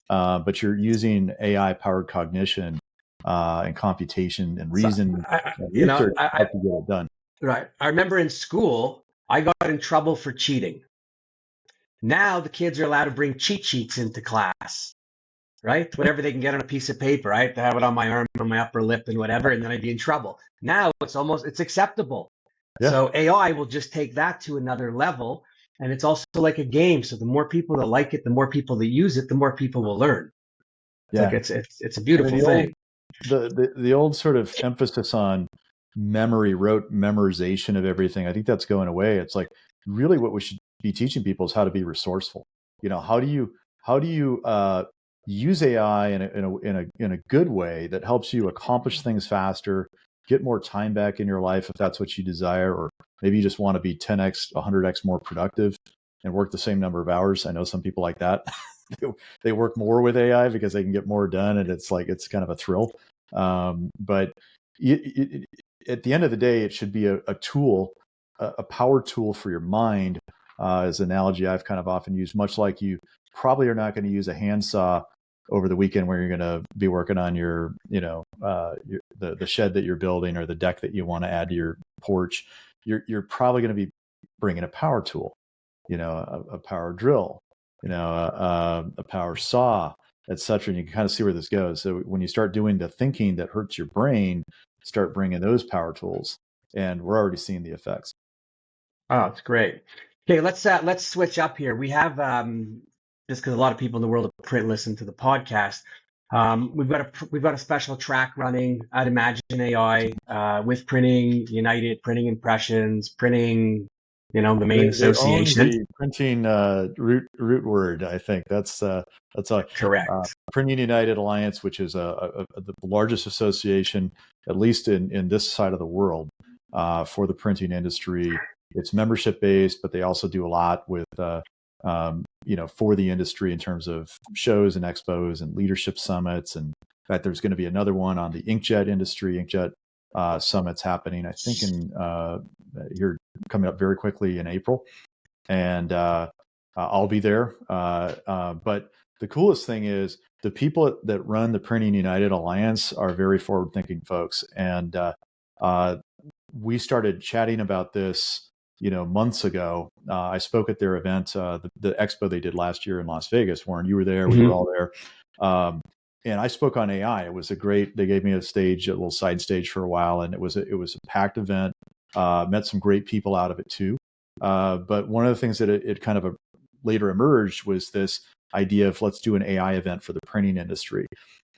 but you're using AI powered cognition and computation and reason and research to get it done. Right. I remember in school, I got in trouble for cheating. Now the kids are allowed to bring cheat sheets into class, right? Whatever they can get on a piece of paper, right? To have it on my arm, on my upper lip and whatever, and then I'd be in trouble. Now it's acceptable. Yeah. So AI will just take that to another level. And it's also like a game. So the more people that like it, the more people that use it, the more people will learn. Yeah. It's a beautiful thing. The old sort of emphasis on rote memorization of everything, I think that's going away. It's like really what we should be teaching people is how to be resourceful. How do you use AI in a good way that helps you accomplish things faster, get more time back in your life if that's what you desire, or maybe you just want to be 10x, 100x more productive and work the same number of hours. I know some people like that. They work more with AI because they can get more done, and it's kind of a thrill. But at the end of the day, it should be a tool, a power tool for your mind, as an analogy I've kind of often used, much like you probably are not going to use a handsaw over the weekend where you're going to be working on the shed that you're building or the deck that you want to add to your porch. You're probably going to be bringing a power tool, a power drill, a power saw, etc. And you can kind of see where this goes. So when you start doing the thinking that hurts your brain, start bringing those power tools, and we're already seeing the effects. Oh, it's great. Okay, let's switch up here. We have just because a lot of people in the world of print listen to the podcast. We've got a special track running at Imagine AI with Printing United, printing impressions, printing the main They own association. the printing root word. I think that's a Correct. Printing United Alliance, which is the largest association, at least in this side of the world, for the printing industry. It's membership based, but they also do a lot with for the industry in terms of shows and expos and leadership summits. And in fact, there's going to be another one on the inkjet summits happening, I think, in here coming up very quickly in April. And I'll be there. But the coolest thing is the people that run the Printing United Alliance are very forward-thinking folks. And we started chatting about this, months ago. I spoke at their event, the expo they did last year in Las Vegas. Warren, you were there. We were all there. And I spoke on AI. It was they gave me a little side stage for a while, and it was a packed event. Met some great people out of it too. But one of the things that it kind of later emerged was this idea of let's do an AI event for the printing industry.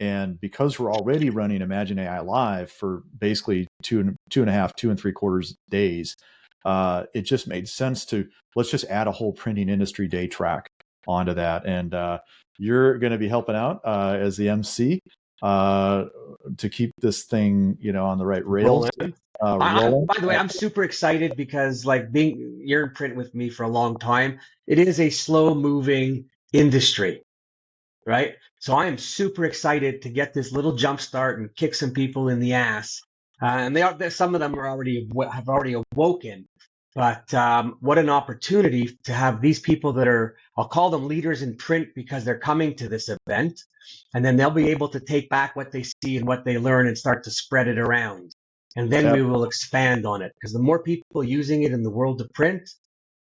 And because we're already running Imagine AI Live for basically 2.5 days, it just made sense let's just add a whole printing industry day track onto that. And you're going to be helping out as the MC to keep this thing, on the right rails. Rolling. By the way, I'm super excited because you're in print with me for a long time. It is a slow moving industry, right? So I am super excited to get this little jump start and kick some people in the ass. And some of them have already awoken. But what an opportunity to have these people that I'll call them leaders in print because they're coming to this event. And then they'll be able to take back what they see and what they learn and start to spread it around. And then we will expand on it because the more people using it in the world of print,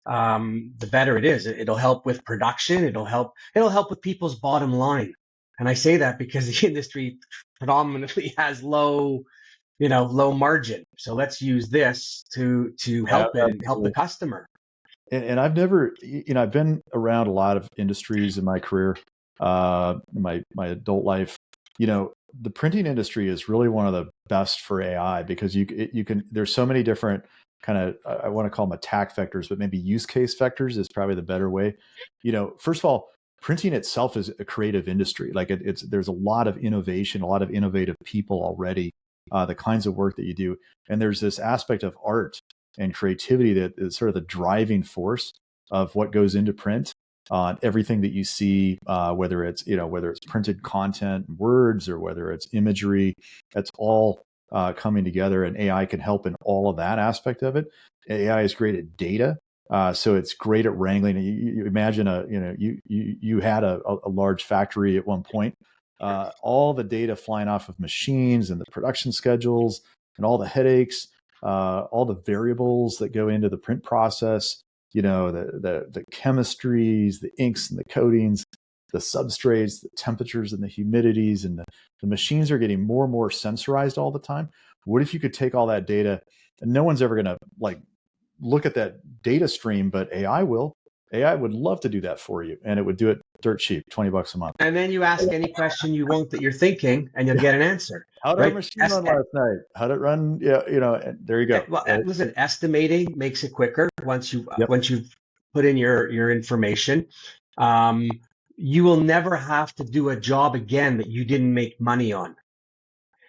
the better it is. It'll help with production. It'll help with people's bottom line. And I say that because the industry predominantly has low margin. So let's use this to help it and help the customer. And I've never, I've been around a lot of industries in my career, my adult life. The printing industry is really one of the best for AI because you can. There's so many different kind of, I want to call them attack vectors, but maybe use case vectors is probably the better way. First of all, printing itself is a creative industry. There's a lot of innovation, a lot of innovative people already. The kinds of work that you do, and there's this aspect of art and creativity that is sort of the driving force of what goes into print. Everything that you see, whether it's printed content, words, or whether it's imagery, that's all coming together, and AI can help in all of that aspect of it. AI is great at data, so it's great at wrangling. You imagine you had a large factory at one point. All the data flying off of machines and the production schedules and all the headaches, all the variables that go into the print process, the chemistries, the inks and the coatings, the substrates, the temperatures and the humidities, and the machines are getting more and more sensorized all the time. What if you could take all that data, and no one's ever going to look at that data stream, but AI will. AI would love to do that for you, and it would do it dirt cheap, $20 a month. And then you ask any question you want that you're thinking, and you'll get an answer. How did our machine run last night? How did it run? There you go. Well, listen, estimating makes it quicker once you've put in your information. You will never have to do a job again that you didn't make money on.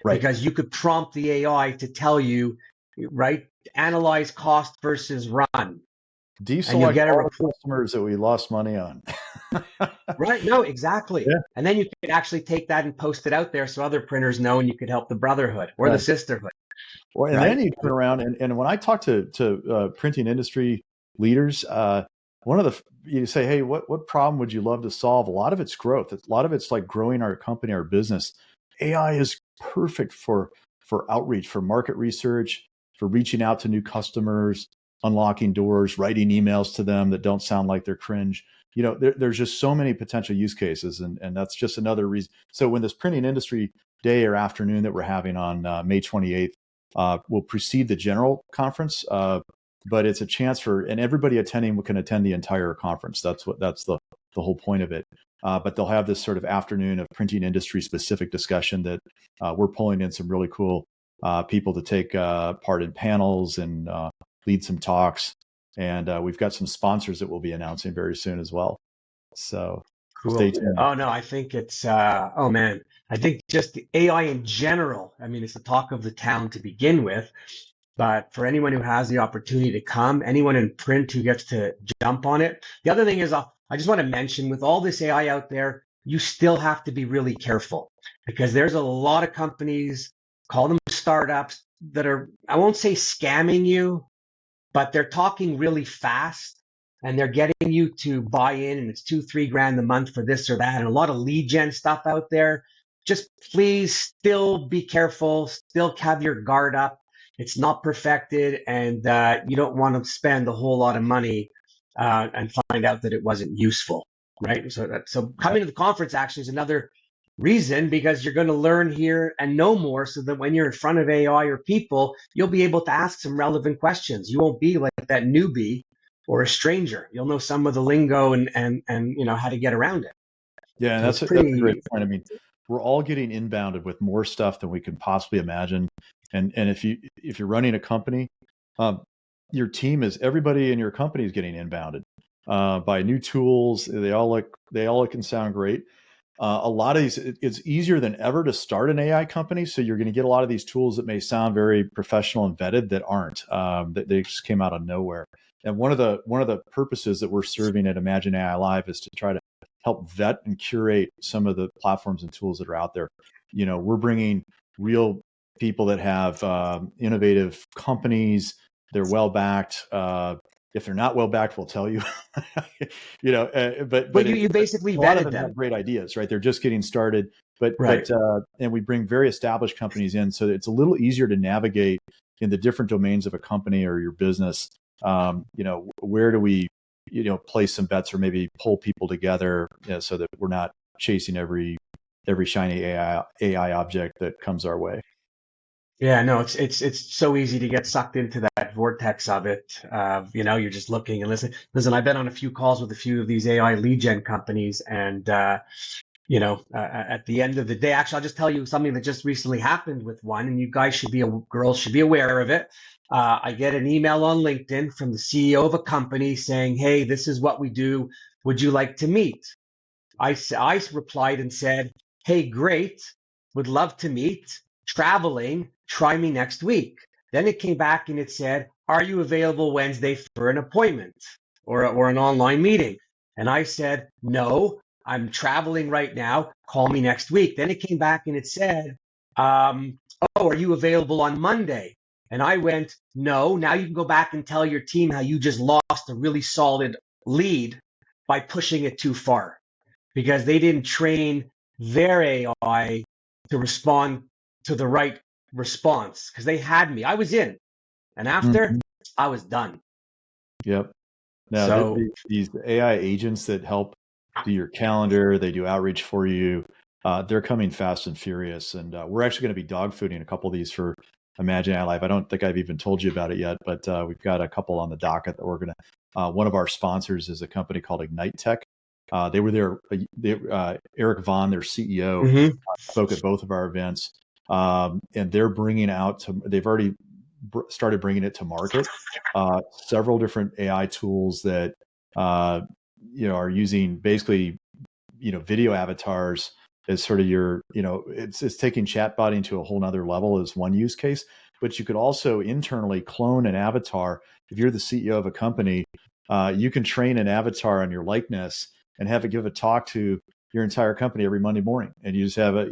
Right. Because you could prompt the AI to tell you, right, analyze cost versus run. Deselect all the customers that we lost money on. Right. No, exactly. Yeah. And then you could actually take that and post it out there so other printers know, and you could help the brotherhood or the sisterhood. Well, and then you turn around and when I talk to printing industry leaders, you say, hey, what problem would you love to solve? A lot of it's growth. A lot of it's like growing our company, our business. AI is perfect for outreach, for market research, for reaching out to new customers, unlocking doors, writing emails to them that don't sound like they're cringe. There's just so many potential use cases, and that's just another reason. So when this printing industry day or afternoon that we're having on May 28th will precede the general conference, but it's a chance and everybody attending can attend the entire conference. That's the whole point of it. But they'll have this sort of afternoon of printing industry specific discussion that we're pulling in some really cool people to take part in panels and lead some talks. And we've got some sponsors that we'll be announcing very soon as well. So stay Cool. tuned. Oh no, I think it's oh man, I think just the AI in general. I mean, it's the talk of the town to begin with, but for anyone who has the opportunity to come, anyone in print who gets to jump on it. The other thing is, I just want to mention with all this AI out there, you still have to be really careful because there's a lot of companies, call them startups, that are, I won't say scamming you, but they're talking really fast and they're getting you to buy in, and it's 2, 3 grand a month for this or that, and a lot of lead gen stuff out there. Just please still be careful, still have your guard up. It's not perfected, and you don't want to spend a whole lot of money and find out that it wasn't useful, right? So Yeah. coming to the conference actually is another reason, because you're going to learn here and know more, so that when you're in front of AI or people, you'll be able to ask some relevant questions. You won't be like that newbie or a stranger. You'll know some of the lingo and you know how to get around it. Yeah, and So it's that's a great pretty, point. I mean, we're all getting inbounded with more stuff than we can possibly imagine. And if you're running a company, um, your team is everybody in your company is getting inbounded by new tools. They all look and sound great. A lot of these, it's easier than ever to start an AI company. So you're going to get a lot of these tools that may sound very professional and vetted that aren't. That they just came out of nowhere. And one of the purposes that we're serving at Imagine AI Live is to try to help vet and curate some of the platforms and tools that are out there. We're bringing real people that have innovative companies. They're well backed. If they're not well backed, we'll tell you. But but you it's basically a lot of vetted them them, have great ideas, right? They're just getting started. But right? and we bring very established companies in, so it's a little easier to navigate in the different domains of a company or your business. Where do we place some bets or maybe pull people together, so that we're not chasing every shiny AI object that comes our way. Yeah, no, it's so easy to get sucked into that vortex of it. You're just looking and listening. Listen, I've been on a few calls with a few of these AI lead gen companies, and at the end of the day, actually, I'll just tell you something that just recently happened with one, and you guys girls should be aware of it. I get an email on LinkedIn from the CEO of a company saying, "Hey, this is what we do. Would you like to meet?" I replied and said, "Hey, great. Would love to meet. Traveling. Try me next week." Then it came back and it said, "Are you available Wednesday for an appointment or an online meeting?" And I said, "No, I'm traveling right now. Call me next week." Then it came back and it said, "Oh, are you available on Monday?" And I went, "No, now you can go back and tell your team how you just lost a really solid lead by pushing it too far, because they didn't train their AI to respond to the right response, because they had me. I was in, and after Mhm. I was done. Yep. Now, So these AI agents that help do your calendar, they do outreach for you. They're coming fast and furious, and we're actually going to be dog fooding a couple of these for Imagine AI Live. I don't think I've even told you about it yet, but we've got a couple on the docket that we're going to. One of our sponsors is a company called Ignite Tech. They were there. Eric Vaughn, their CEO, mhm. spoke at both of our events, and they're bringing out. They've already started bringing it to market. Several different AI tools that are using basically video avatars as sort of your it's taking chatbotting to a whole nother level as one use case. But you could also internally clone an avatar. If you're the CEO of a company, you can train an avatar on your likeness and have it give a talk to your entire company every Monday morning, and you just have a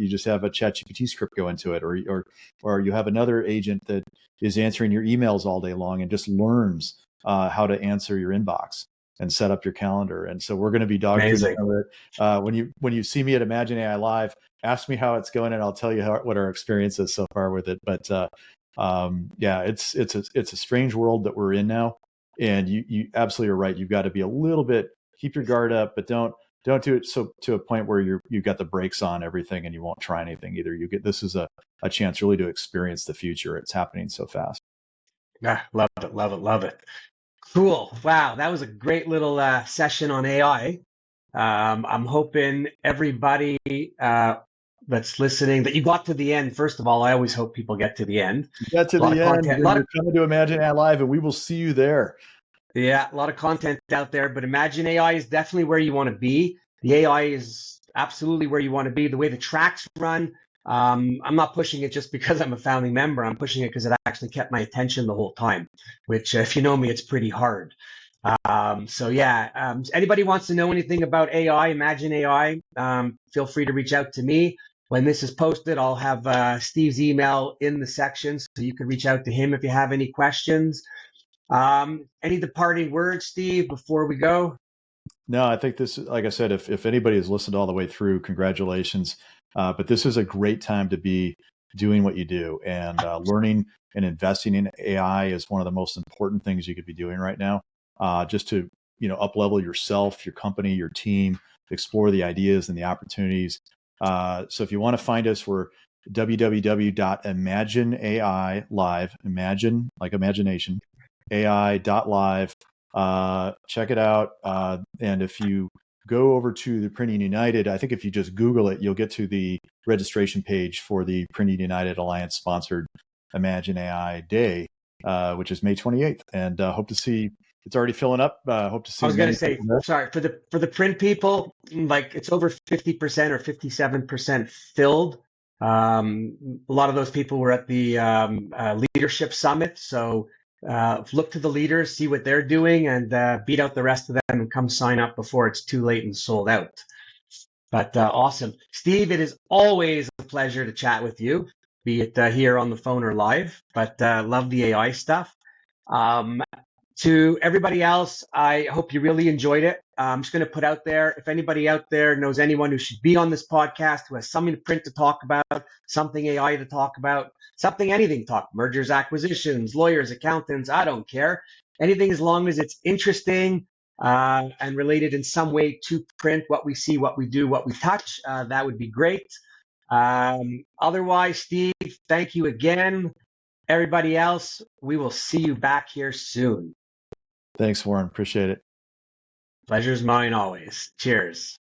ChatGPT script go into it, or you have another agent that is answering your emails all day long and just learns how to answer your inbox and set up your calendar. And so we're going to be dog fooding Amazing. some of it. When you see me at Imagine AI Live, ask me how it's going, and I'll tell you what our experience is so far with it. But yeah, it's a strange world that we're in now, and you absolutely are right. You've got to be a little bit, keep your guard up, but don't do it so to a point where you've got the brakes on everything and you won't try anything either. This is a chance really to experience the future. It's happening so fast. Ah, love it, love it, love it. Cool. Wow, that was a great little session on AI. I'm hoping everybody that's listening that you got to the end. First of all, I always hope people get to the end. Get to A lot of the end. content, a lot You're of coming to Imagine AI Live, and we will see you there. Yeah, a lot of content out there, but Imagine AI is definitely where you want to be. The AI is absolutely where you want to be. The way the tracks run, I'm not pushing it just because I'm a founding member. I'm pushing it because it actually kept my attention the whole time, which, if you know me, it's pretty hard. So yeah, anybody wants to know anything about AI, Imagine AI, feel free to reach out to me. When this is posted, I'll have Steve's email in the section, so you can reach out to him if you have any questions. Any departing words, Steve, before we go? No, I think this, like I said, if anybody has listened all the way through, congratulations. But this is a great time to be doing what you do, and learning and investing in AI is one of the most important things you could be doing right now. Just to up level yourself, your company, your team, explore the ideas and the opportunities. So if you want to find us, we're www.imagineai live, imagine like imagination, AI.live. Check it out. And if you go over to the Printing United, I think if you just Google it, you'll get to the registration page for the Printing United Alliance sponsored Imagine AI Day, which is May 28th. And hope to see, it's already filling up. Hope to I see was going many to say, people there. sorry, for the print people, like it's over 50% or 57% filled. A lot of those people were at the leadership summit. So look to the leaders, see what they're doing, and beat out the rest of them and come sign up before it's too late and sold out. But awesome. Steve, it is always a pleasure to chat with you, be it here on the phone or live, but love the AI stuff. Um, to everybody else, I hope you really enjoyed it. I'm just going to put out there, if anybody out there knows anyone who should be on this podcast, who has something to print to talk about, something AI to talk about, something, anything to talk, mergers, acquisitions, lawyers, accountants, I don't care. Anything as long as it's interesting and related in some way to print, what we see, what we do, what we touch, that would be great. Otherwise, Steve, thank you again. Everybody else, we will see you back here soon. Thanks, Warren. Appreciate it. Pleasure's mine always. Cheers.